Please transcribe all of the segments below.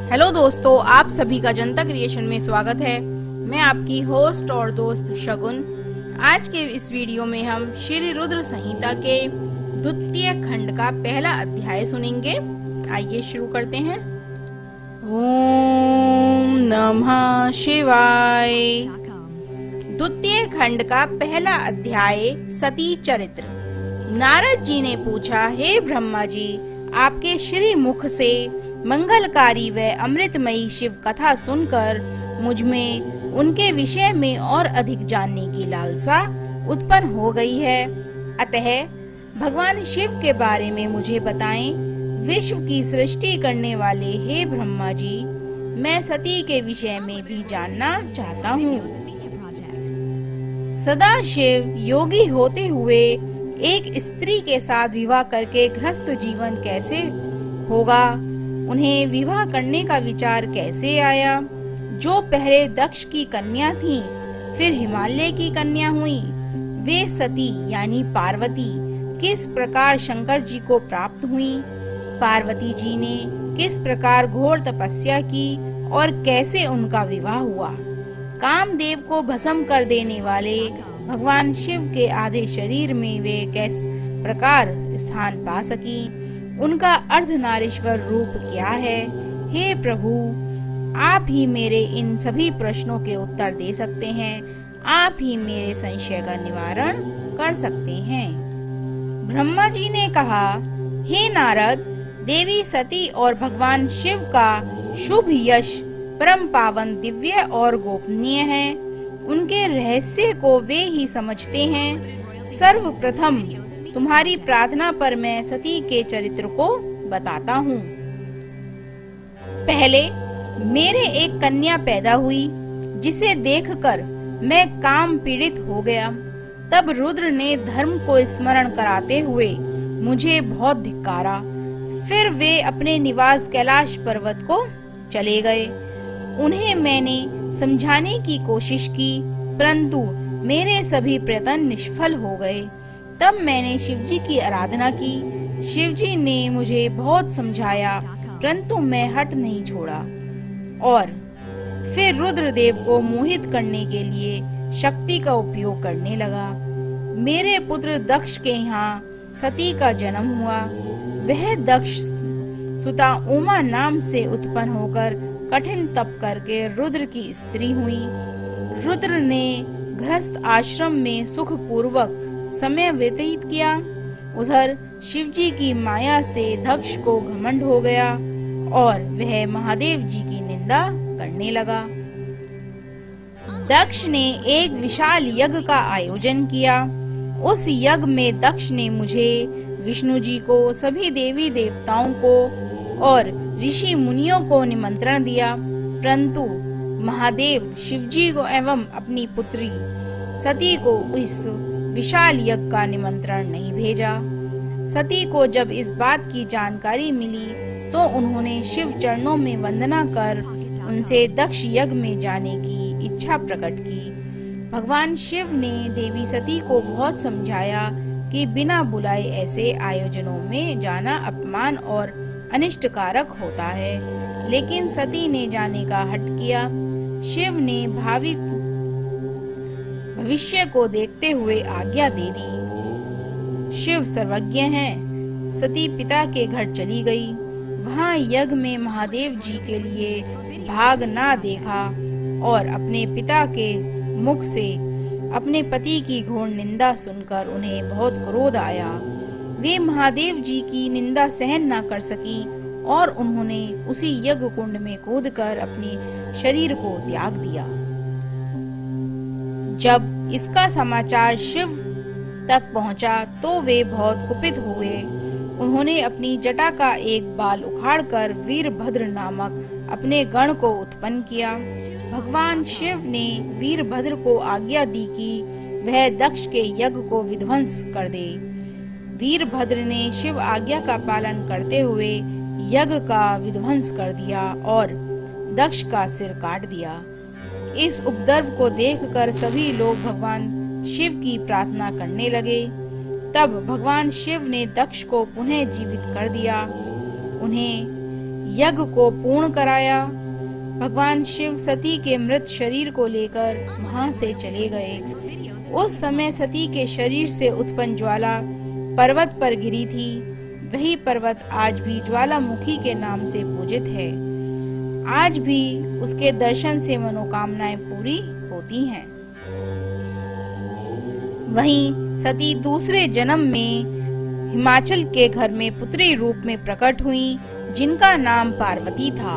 Hello दोस्तों, आप सभी का जनता क्रिएशन में स्वागत है। मैं आपकी होस्ट और दोस्त शगुन। आज के इस वीडियो में हम श्री रुद्र संहिता के द्वितीय खंड का पहला अध्याय सुनेंगे। आइए शुरू करते हैं। ओम नमः शिवाय। द्वितीय खंड का पहला अध्याय सती चरित्र। नारद जी ने पूछा, हे ब्रह्मा जी, आपके श्री मुख से मंगलकारी व अमृतमयी शिव कथा सुनकर मुझ में उनके विषय में और अधिक जानने की लालसा उत्पन्न हो गई है। अतः भगवान शिव के बारे में मुझे बताएं। विश्व की सृष्टि करने वाले हे ब्रह्मा जी, मैं सती के विषय में भी जानना चाहता हूँ। सदा शिव योगी होते हुए एक स्त्री के साथ विवाह करके गृहस्थ जीवन कैसे होगा? उन्हें विवाह करने का विचार कैसे आया? जो पहले दक्ष की कन्या थी, फिर हिमालय की कन्या हुई, वे सती यानी पार्वती किस प्रकार शंकर जी को प्राप्त हुई? पार्वती जी ने किस प्रकार घोर तपस्या की और कैसे उनका विवाह हुआ? कामदेव को भस्म कर देने वाले भगवान शिव के आधे शरीर में वे किस प्रकार स्थान पा सकी? उनका अर्धनारीश्वर रूप क्या है? हे प्रभु, आप ही मेरे इन सभी प्रश्नों के उत्तर दे सकते हैं। आप ही मेरे संशय का निवारण कर सकते हैं। ब्रह्मा जी ने कहा, हे नारद, देवी सती और भगवान शिव का शुभ यश परम पावन, दिव्य और गोपनीय है। उनके रहस्य को वे ही समझते हैं। सर्वप्रथम तुम्हारी प्रार्थना पर मैं सती के चरित्र को बताता हूँ। पहले मेरे एक कन्या पैदा हुई, जिसे देखकर मैं काम पीड़ित हो गया। तब रुद्र ने धर्म को स्मरण कराते हुए मुझे बहुत धिक्कारा। फिर वे अपने निवास कैलाश पर्वत को चले गए। उन्हें मैंने समझाने की कोशिश की, परंतु मेरे सभी प्रयत्न निष्फल हो गए। तब मैंने शिवजी की आराधना की। शिवजी ने मुझे बहुत समझाया, परंतु मैं हट नहीं छोड़ा और फिर रुद्रदेव को मोहित करने के लिए शक्ति का उपयोग करने लगा। मेरे पुत्र दक्ष के यहाँ सती का जन्म हुआ। वह दक्ष सुता उमा नाम से उत्पन्न होकर कठिन तप करके रुद्र की स्त्री हुई। रुद्र ने गृहस्थ आश्रम में सुख पूर्वक समय व्यतीत किया। उधर शिवजी की माया से दक्ष को घमंड हो गया और वह महादेव जी की निंदा करने लगा। दक्ष ने एक विशाल यज्ञ का आयोजन किया। उस यज्ञ में दक्ष ने मुझे, विष्णु जी को, सभी देवी देवताओं को और ऋषि मुनियों को निमंत्रण दिया, परंतु महादेव शिवजी को एवं अपनी पुत्री सती को इस विशाल यज्ञ का निमंत्रण नहीं भेजा। सती को जब इस बात की जानकारी मिली तो उन्होंने शिव चरणों में वंदना कर उनसे दक्ष यज्ञ में जाने की इच्छा प्रकट की। भगवान शिव ने देवी सती को बहुत समझाया कि बिना बुलाए ऐसे आयोजनों में जाना अपमान और अनिष्टकारक होता है, लेकिन सती ने जाने का हठ किया। शिव ने भविष्य को देखते हुए आज्ञा दे दी। शिव सर्वज्ञ हैं। सती पिता के घर चली गई। वहाँ यज्ञ में महादेव जी के लिए भाग ना देखा और अपने पिता के मुख से अपने पति की घोर निंदा सुनकर उन्हें बहुत क्रोध आया। वे महादेव जी की निंदा सहन न कर सकी और उन्होंने उसी यज्ञ कुंड में कूदकर अपने शरीर को त्याग दिया। जब इसका समाचार शिव तक पहुंचा तो वे बहुत कुपित हुए। उन्होंने अपनी जटा का एक बाल उखाड़कर वीरभद्र नामक अपने गण को उत्पन्न किया। भगवान शिव ने वीरभद्र को आज्ञा दी कि वह दक्ष के यज्ञ को विध्वंस कर दे। वीरभद्र ने शिव आज्ञा का पालन करते हुए यज्ञ का विध्वंस कर दिया और दक्ष का सिर काट दिया। इस उपद्रव को देखकर सभी लोग भगवान शिव की प्रार्थना करने लगे। तब भगवान शिव ने दक्ष को पुनः जीवित कर दिया। उन्हें यज्ञ को पूर्ण कराया। भगवान शिव सती के मृत शरीर को लेकर वहां से चले गए। उस समय सती के शरीर से उत्पन्न ज्वाला पर्वत पर गिरी थी। वही पर्वत आज भी ज्वालामुखी के नाम से पूजित है। आज भी उसके दर्शन से मनोकामनाएं पूरी होती हैं। वहीं सती दूसरे जन्म में हिमाचल के घर में पुत्री रूप में प्रकट हुई, जिनका नाम पार्वती था।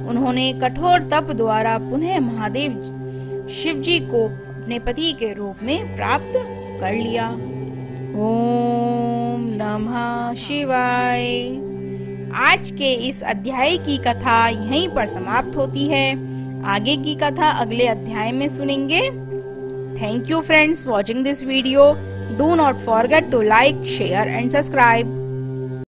उन्होंने कठोर तप द्वारा पुनः महादेव शिवजी को अपने पति के रूप में प्राप्त कर लिया। ओम नमः शिवाय। आज के इस अध्याय की कथा यहीं पर समाप्त होती है। आगे की कथा अगले अध्याय में सुनेंगे। Thank you friends watching this video. Do not forget to like, share and subscribe.